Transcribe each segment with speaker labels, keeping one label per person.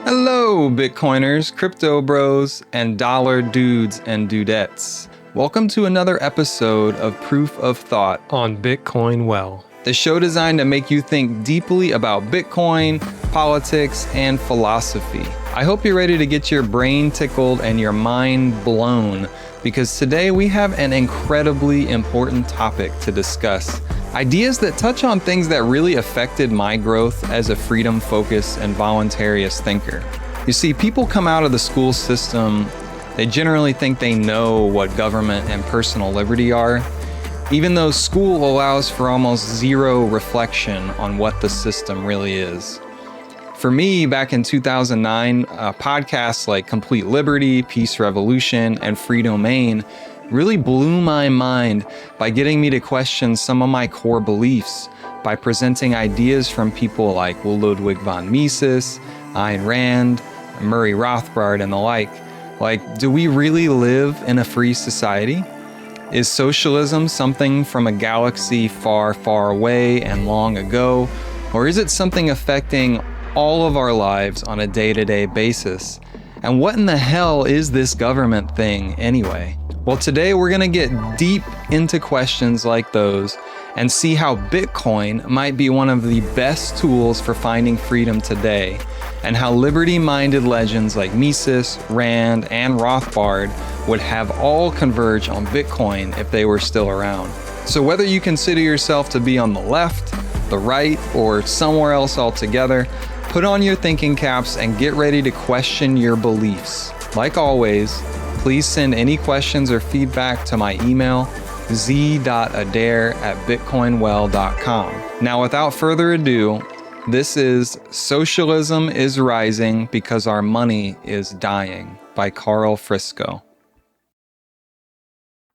Speaker 1: Hello, Bitcoiners, crypto bros, and dollar dudes and dudettes. Welcome to another episode of Proof of Thought
Speaker 2: on Bitcoin Well,
Speaker 1: the show designed to make you think deeply about Bitcoin, politics, and philosophy. I hope you're ready to get your brain tickled and your mind blown, because today we have an incredibly important topic to discuss. Ideas that touch on things that really affected my growth as a freedom-focused and voluntarist thinker. You see, people come out of the school system, they generally think they know what government and personal liberty are, even though school allows for almost zero reflection on what the system really is. For me, back in 2009, podcasts like Complete Liberty, Peace Revolution, and Free Domain really blew my mind by getting me to question some of my core beliefs by presenting ideas from people like Ludwig von Mises, Ayn Rand, Murray Rothbard, and the like. Like, do we really live in a free society? Is socialism something from a galaxy far, far away and long ago? Or is it something affecting all of our lives on a day-to-day basis? And what in the hell is this government thing anyway? Well, today we're going to get deep into questions like those and see how Bitcoin might be one of the best tools for finding freedom today, and how liberty-minded legends like Mises, Rand, and Rothbard would have all converge on Bitcoin if they were still around. So whether you consider yourself to be on the left, the right, or somewhere else altogether, put on your thinking caps and get ready to question your beliefs. Like always, please send any questions or feedback to my email, z.adair@bitcoinwell.com. Now, without further ado, this is Socialism is Rising Because Our Money is Dying by Carl Frisco.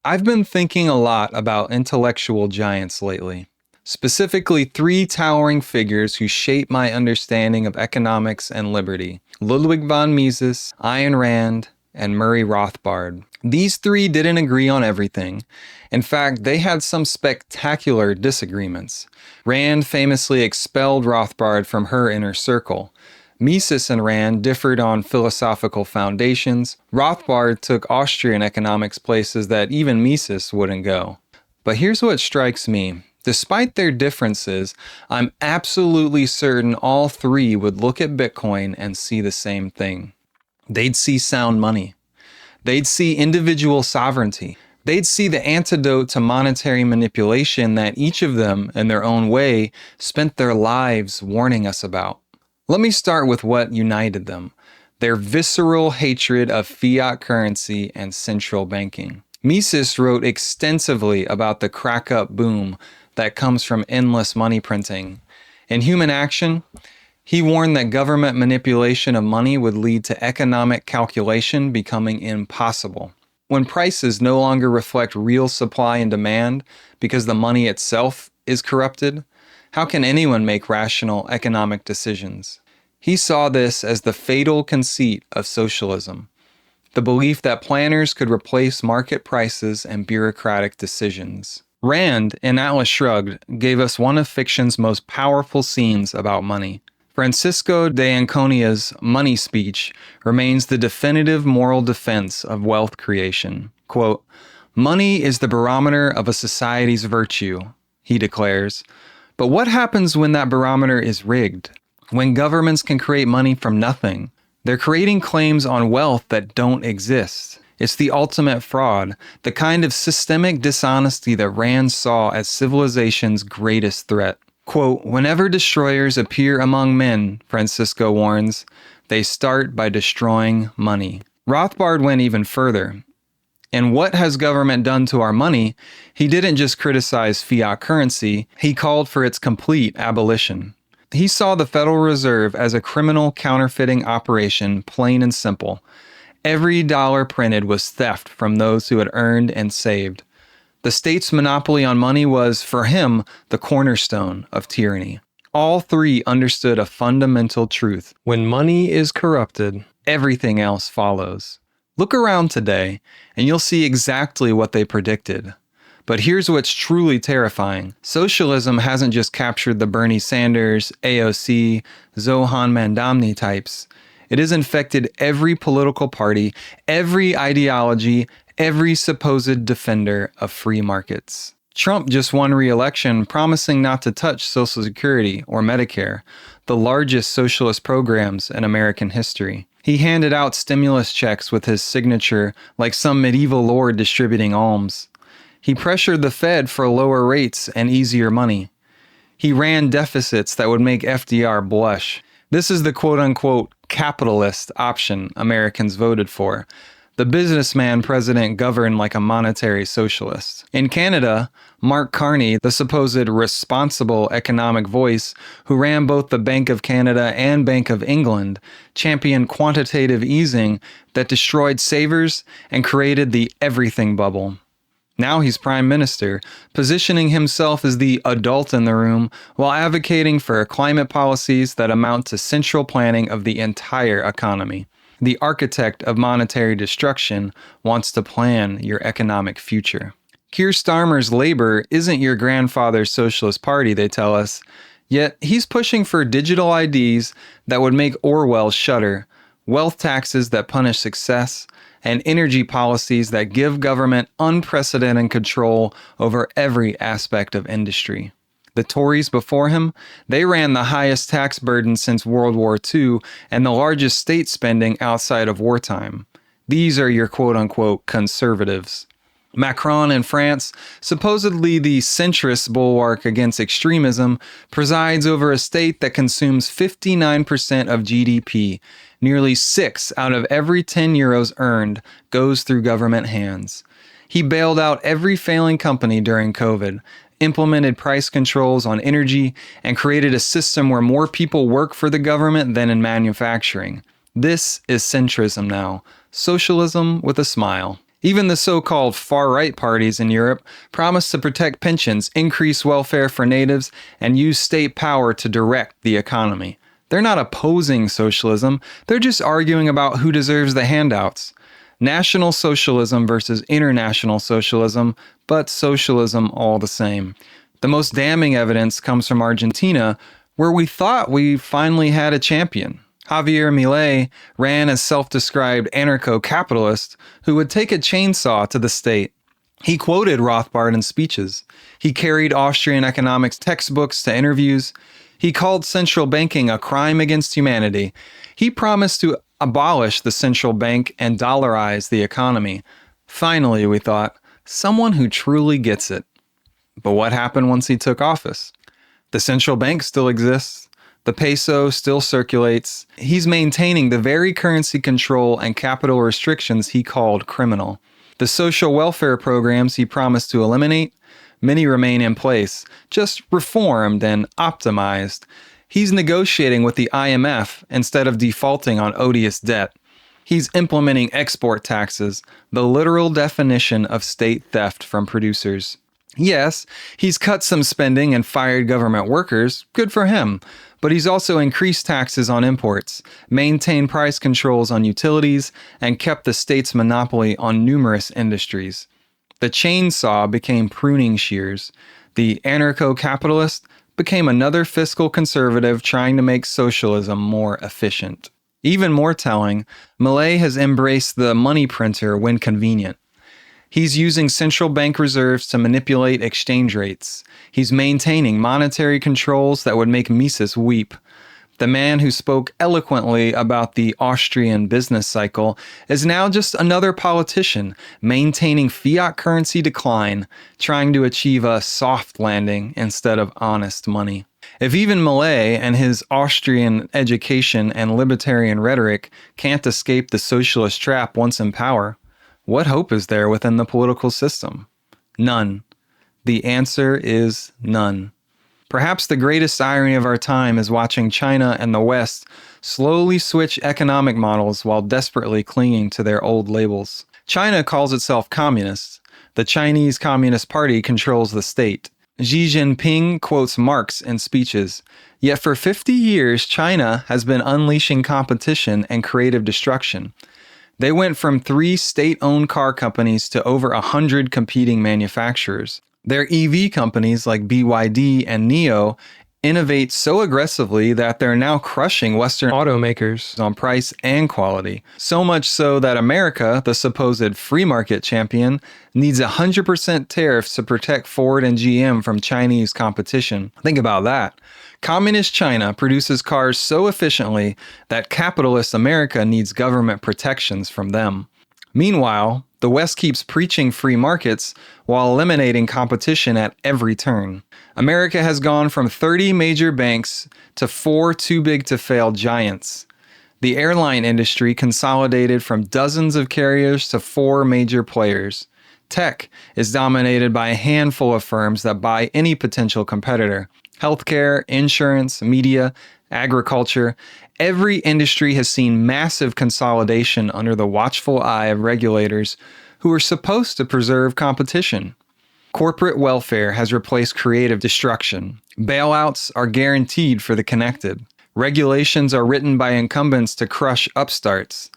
Speaker 1: I've been thinking a lot about intellectual giants lately, specifically three towering figures who shape my understanding of economics and liberty: Ludwig von Mises, Ayn Rand, and Murray Rothbard. These three didn't agree on everything. In fact, they had some spectacular disagreements. Rand famously expelled Rothbard from her inner circle. Mises and Rand differed on philosophical foundations. Rothbard took Austrian economics places that even Mises wouldn't go. But here's what strikes me. Despite their differences, I'm absolutely certain all three would look at Bitcoin and see the same thing. They'd see sound money. They'd see individual sovereignty. They'd see the antidote to monetary manipulation that each of them, in their own way, spent their lives warning us about. Let me start with what united them: their visceral hatred of fiat currency and central banking. Mises wrote extensively about the crack-up boom that comes from endless money printing. In Human Action, he warned that government manipulation of money would lead to economic calculation becoming impossible. When prices no longer reflect real supply and demand because the money itself is corrupted, how can anyone make rational economic decisions? He saw this as the fatal conceit of socialism, the belief that planners could replace market prices and bureaucratic decisions. Rand, in Atlas Shrugged, gave us one of fiction's most powerful scenes about money. Francisco de Anconia's money speech remains the definitive moral defense of wealth creation. Quote, "Money is the barometer of a society's virtue," he declares. But what happens when that barometer is rigged? When governments can create money from nothing? They're creating claims on wealth that don't exist. It's the ultimate fraud, the kind of systemic dishonesty that Rand saw as civilization's greatest threat. Quote, "Whenever destroyers appear among men," Francisco warns, "they start by destroying money." Rothbard went even further. In What Has Government Done to Our Money, he didn't just criticize fiat currency, he called for its complete abolition. He saw the Federal Reserve as a criminal counterfeiting operation, plain and simple. Every dollar printed was theft from those who had earned and saved. The state's monopoly on money was, for him, the cornerstone of tyranny. All three understood a fundamental truth: when money is corrupted, everything else follows. Look around today, and you'll see exactly what they predicted. But here's what's truly terrifying. Socialism hasn't just captured the Bernie Sanders, AOC, Zohan Mandamni types. It has infected every political party, every ideology, every supposed defender of free markets. Trump just won re-election promising not to touch Social Security or Medicare, the largest socialist programs in American history. He handed out stimulus checks with his signature like some medieval lord distributing alms. He pressured the Fed for lower rates and easier money. He ran deficits that would make FDR blush. This is the quote-unquote capitalist option Americans voted for. The businessman president governed like a monetary socialist. In Canada, Mark Carney, the supposed responsible economic voice who ran both the Bank of Canada and Bank of England, championed quantitative easing that destroyed savers and created the everything bubble. Now he's prime minister, positioning himself as the adult in the room while advocating for climate policies that amount to central planning of the entire economy. The architect of monetary destruction wants to plan your economic future. Keir Starmer's Labour isn't your grandfather's Socialist Party, they tell us, yet he's pushing for digital IDs that would make Orwell shudder, wealth taxes that punish success, and energy policies that give government unprecedented control over every aspect of industry. The Tories before him, they ran the highest tax burden since World War II and the largest state spending outside of wartime. These are your quote-unquote conservatives. Macron in France, supposedly the centrist bulwark against extremism, presides over a state that consumes 59% of GDP. Nearly 6 out of every 10 euros earned goes through government hands. He bailed out every failing company during COVID, implemented price controls on energy, and created a system where more people work for the government than in manufacturing. This is centrism now. Socialism with a smile. Even the so-called far-right parties in Europe promise to protect pensions, increase welfare for natives, and use state power to direct the economy. They're not opposing socialism, they're just arguing about who deserves the handouts. National socialism versus international socialism, but socialism all the same. The most damning evidence comes from Argentina, where we thought we finally had a champion. Javier Milei ran as self-described anarcho-capitalist who would take a chainsaw to the state. He quoted Rothbard in speeches. He carried Austrian economics textbooks to interviews. He called central banking a crime against humanity. He promised to abolish the central bank and dollarize the economy. Finally, we thought, someone who truly gets it. But what happened once he took office? The central bank still exists. The peso still circulates. He's maintaining the very currency control and capital restrictions he called criminal. The social welfare programs he promised to eliminate, many remain in place, just reformed and optimized. He's negotiating with the IMF instead of defaulting on odious debt. He's implementing export taxes, the literal definition of state theft from producers. Yes, he's cut some spending and fired government workers, good for him, but he's also increased taxes on imports, maintained price controls on utilities, and kept the state's monopoly on numerous industries. The chainsaw became pruning shears. The anarcho-capitalist became another fiscal conservative trying to make socialism more efficient. Even more telling, Milei has embraced the money printer when convenient. He's using central bank reserves to manipulate exchange rates. He's maintaining monetary controls that would make Mises weep. The man who spoke eloquently about the Austrian business cycle is now just another politician maintaining fiat currency decline, trying to achieve a soft landing instead of honest money. If even Milei and his Austrian education and libertarian rhetoric can't escape the socialist trap once in power, what hope is there within the political system? None. The answer is none. Perhaps the greatest irony of our time is watching China and the West slowly switch economic models while desperately clinging to their old labels. China calls itself communist. The Chinese Communist Party controls the state. Xi Jinping quotes Marx in speeches. Yet for 50 years, China has been unleashing competition and creative destruction. They went from 3 state-owned car companies to over 100 competing manufacturers. Their EV companies like BYD and NIO innovate so aggressively that they're now crushing Western
Speaker 2: Automakers.
Speaker 1: on price and quality. So much so that America, the supposed free market champion, needs 100% tariffs to protect Ford and GM from Chinese competition. Think about that. Communist China produces cars so efficiently that capitalist America needs government protections from them. Meanwhile, the West keeps preaching free markets while eliminating competition at every turn. America has gone from 30 major banks to 4 too-big-to-fail giants. The airline industry consolidated from dozens of carriers to 4 major players. Tech is dominated by a handful of firms that buy any potential competitor. Healthcare, insurance, media, agriculture, every industry has seen massive consolidation under the watchful eye of regulators who are supposed to preserve competition. Corporate welfare has replaced creative destruction. Bailouts are guaranteed for the connected. Regulations are written by incumbents to crush upstarts.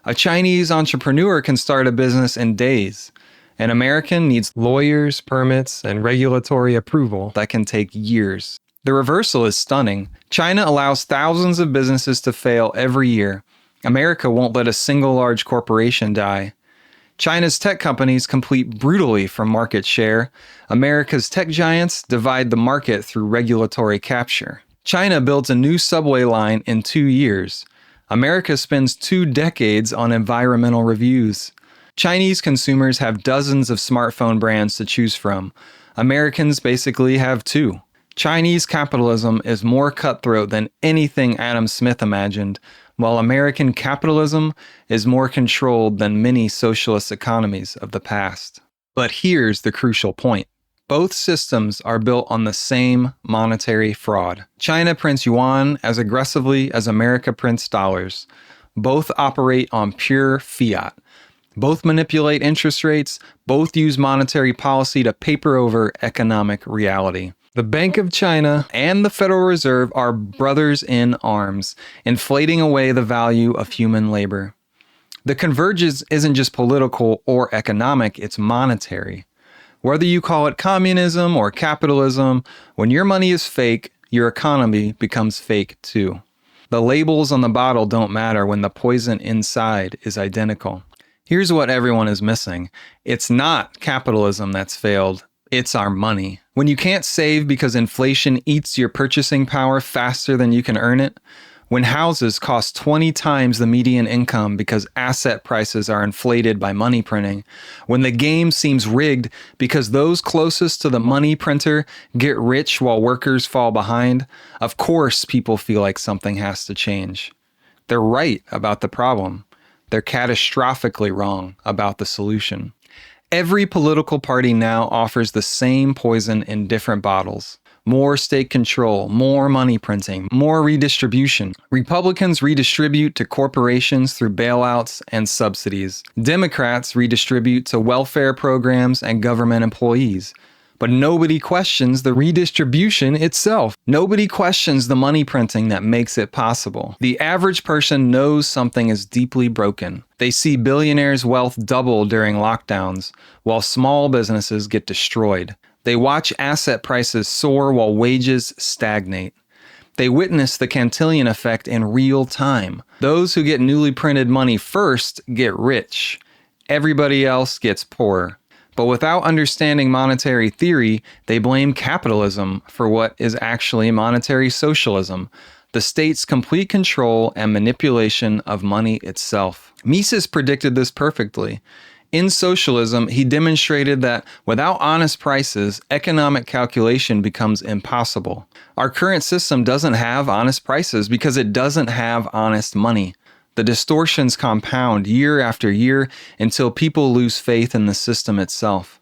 Speaker 1: A Chinese entrepreneur can start a business in days. An American needs
Speaker 2: Lawyers, permits, and regulatory approval.
Speaker 1: that can take years. The reversal is stunning. China allows thousands of businesses to fail every year. America won't let a single large corporation die. China's tech companies compete brutally for market share. America's tech giants divide the market through regulatory capture. China builds a new subway line in 2 years. America spends 2 decades on environmental reviews. Chinese consumers have dozens of smartphone brands to choose from. Americans basically have 2. Chinese capitalism is more cutthroat than anything Adam Smith imagined, while American capitalism is more controlled than many socialist economies of the past. But here's the crucial point. Both systems are built on the same monetary fraud. China prints yuan as aggressively as America prints dollars. Both operate on pure fiat. Both manipulate interest rates. Both use monetary policy to paper over economic reality. The Bank of China and the Federal Reserve are brothers in arms, inflating away the value of human labor. The convergence isn't just political or economic, it's monetary. Whether you call it communism or capitalism, when your money is fake, your economy becomes fake too. The labels on the bottle don't matter when the poison inside is identical. Here's what everyone is missing. It's not capitalism that's failed. It's our money. When you can't save because inflation eats your purchasing power faster than you can earn it, when houses cost 20 times the median income because asset prices are inflated by money printing, when the game seems rigged because those closest to the money printer get rich while workers fall behind, of course people feel like something has to change. They're right about the problem. They're catastrophically wrong about the solution. Every political party now offers the same poison in different bottles. More state control, more money printing, more redistribution. Republicans redistribute to corporations through bailouts and subsidies. Democrats redistribute to welfare programs and government employees. But nobody questions the redistribution itself. Nobody questions the money printing that makes it possible. The average person knows something is deeply broken. They see billionaires' wealth double during lockdowns, while small businesses get destroyed. They watch asset prices soar while wages stagnate. They witness the Cantillon effect in real time. Those who get newly printed money first get rich. Everybody else gets poor. But without understanding monetary theory, they blame capitalism for what is actually monetary socialism, the state's complete control and manipulation of money itself. Mises predicted this perfectly. In Socialism, he demonstrated that without honest prices, economic calculation becomes impossible. Our current system doesn't have honest prices because it doesn't have honest money. The distortions compound year after year until people lose faith in the system itself.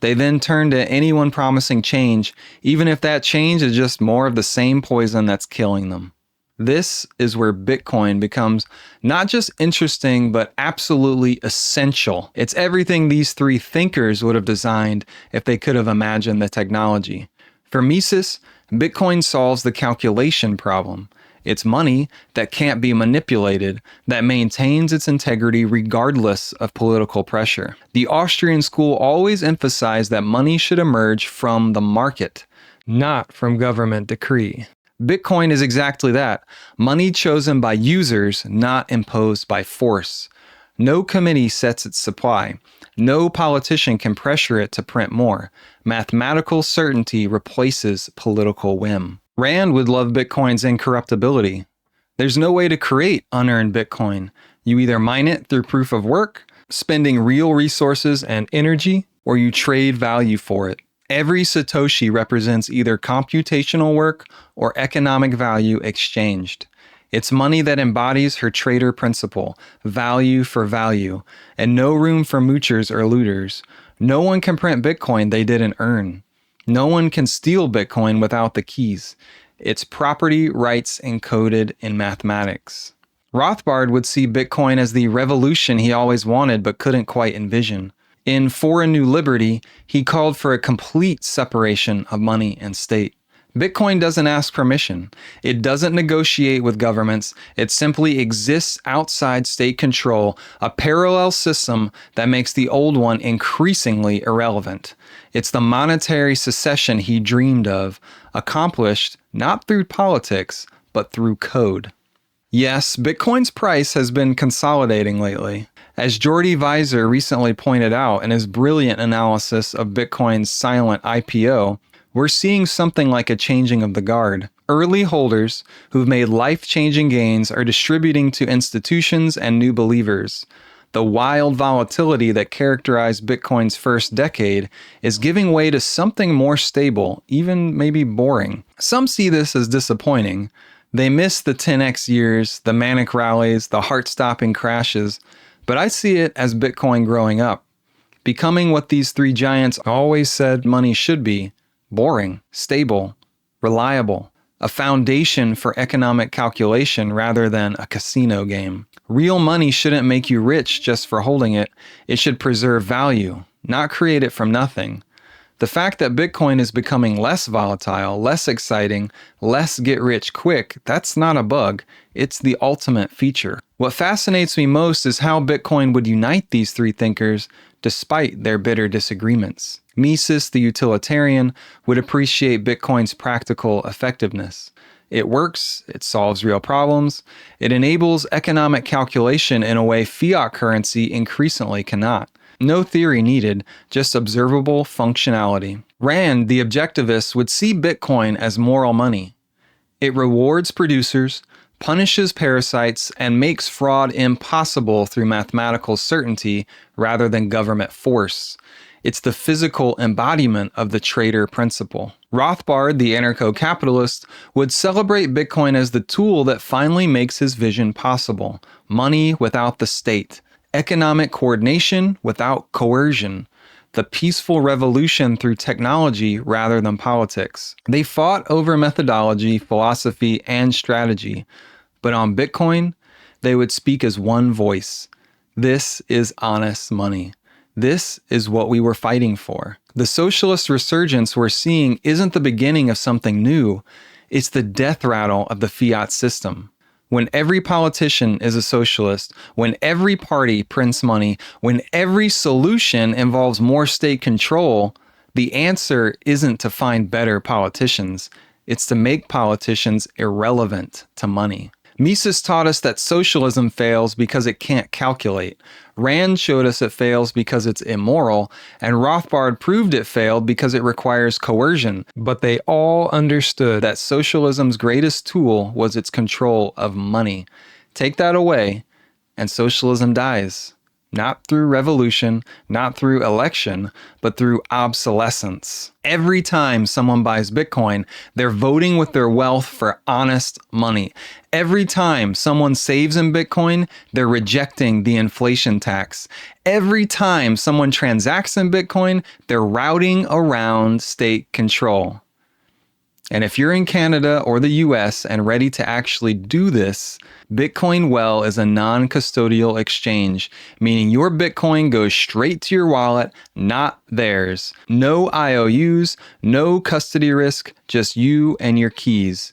Speaker 1: They then turn to anyone promising change, even if that change is just more of the same poison that's killing them. This is where Bitcoin becomes not just interesting, but absolutely essential. It's everything these 3 thinkers would have designed if they could have imagined the technology. For Mises, Bitcoin solves the calculation problem. It's money that can't be manipulated, that maintains its integrity regardless of political pressure. The Austrian school always emphasized that money should emerge from the market,
Speaker 2: not from government decree.
Speaker 1: Bitcoin is exactly that. Money chosen by users, not imposed by force. No committee sets its supply. No politician can pressure it to print more. Mathematical certainty replaces political whim. Rand would love Bitcoin's incorruptibility. There's no way to create unearned Bitcoin. You either mine it through proof of work, spending real resources and energy, or you trade value for it. Every Satoshi represents either computational work or economic value exchanged. It's money that embodies her trader principle, value for value, and no room for moochers or looters. No one can print Bitcoin they didn't earn. No one can steal Bitcoin without the keys. It's property rights encoded in mathematics. Rothbard would see Bitcoin as the revolution he always wanted but couldn't quite envision. In For a New Liberty, he called for a complete separation of money and state. Bitcoin doesn't ask permission. It doesn't negotiate with governments. It simply exists outside state control, a parallel system that makes the old one increasingly irrelevant. It's the monetary secession he dreamed of, accomplished not through politics, but through code. Yes, Bitcoin's price has been consolidating lately. As Jordi Weiser recently pointed out in his brilliant analysis of Bitcoin's silent IPO, we're seeing something like a changing of the guard. Early holders who've made life-changing gains are distributing to institutions and new believers. The wild volatility that characterized Bitcoin's first decade is giving way to something more stable, even maybe boring. Some see this as disappointing. They miss the 10x years, the manic rallies, the heart-stopping crashes, but I see it as Bitcoin growing up, becoming what these three giants always said money should be: boring, stable, reliable, a foundation for economic calculation rather than a casino game. Real money shouldn't make you rich just for holding it. It should preserve value, not create it from nothing. The fact that Bitcoin is becoming less volatile, less exciting, less get rich quick, that's not a bug. It's the ultimate feature. What fascinates me most is how Bitcoin would unite these three thinkers despite their bitter disagreements. Mises, the utilitarian, would appreciate Bitcoin's practical effectiveness. It works, it solves real problems, it enables economic calculation in a way fiat currency increasingly cannot. No theory needed, just observable functionality. Rand, the objectivist, would see Bitcoin as moral money. It rewards producers, punishes parasites, and makes fraud impossible through mathematical certainty rather than government force. It's the physical embodiment of the trader principle. Rothbard, the anarcho-capitalist, would celebrate Bitcoin as the tool that finally makes his vision possible. Money without the state. Economic coordination without coercion. The peaceful revolution through technology rather than politics. They fought over methodology, philosophy, and strategy. But on Bitcoin, they would speak as one voice. This is honest money. This is what we were fighting for. The socialist resurgence we're seeing isn't the beginning of something new. It's the death rattle of the fiat system. When every politician is a socialist, when every party prints money, when every solution involves more state control, the answer isn't to find better politicians. It's to make politicians irrelevant to money. Mises taught us that socialism fails because it can't calculate. Rand showed us it fails because it's immoral, and Rothbard proved it failed because it requires coercion. But they all understood that socialism's greatest tool was its control of money. Take that away, and socialism dies. Not through revolution, not through election, but through obsolescence. Every time someone buys Bitcoin, they're voting with their wealth for honest money. Every time someone saves in Bitcoin, they're rejecting the inflation tax. Every time someone transacts in Bitcoin, they're routing around state control. And if you're in Canada or the US and ready to actually do this, Bitcoin Well is a non-custodial exchange, meaning your Bitcoin goes straight to your wallet, not theirs. No IOUs, no custody risk, just you and your keys.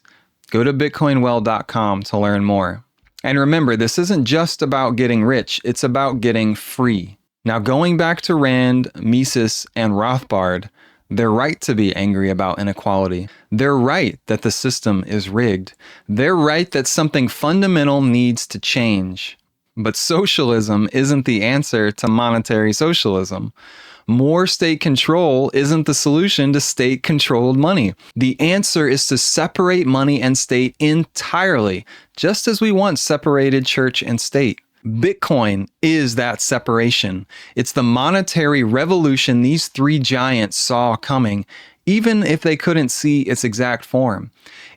Speaker 1: Go to bitcoinwell.com to learn more. And remember, this isn't just about getting rich, it's about getting free. Now, going back to Rand, Mises, and Rothbard, They're right to be angry about inequality. They're right that the system is rigged. They're right that something fundamental needs to change. But socialism isn't the answer to monetary socialism. More state control isn't the solution to state-controlled money. The answer is to separate money and state entirely, just as we once separated church and state. Bitcoin is that separation. It's the monetary revolution these three giants saw coming, even if they couldn't see its exact form.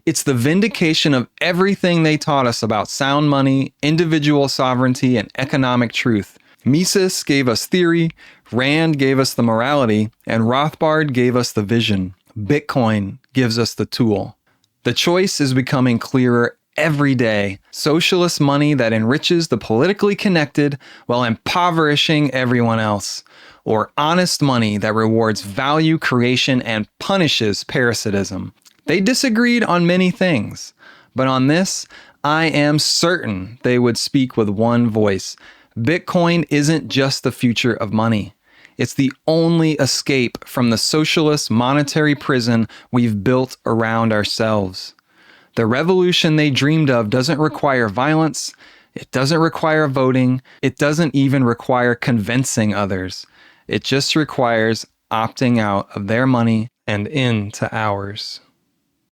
Speaker 1: It's the vindication of everything they taught us about sound money, individual sovereignty, and economic truth. Mises gave us theory, Rand gave us the morality, and Rothbard gave us the vision. Bitcoin gives us the tool. The choice is becoming clearer every day. Socialist money that enriches the politically connected while impoverishing everyone else. Or honest money that rewards value creation and punishes parasitism. They disagreed on many things, but on this, I am certain they would speak with one voice. Bitcoin isn't just the future of money. It's the only escape from the socialist monetary prison we've built around ourselves. The revolution they dreamed of doesn't require violence. It doesn't require voting. It doesn't even require convincing others. It just requires opting out of their money and into ours.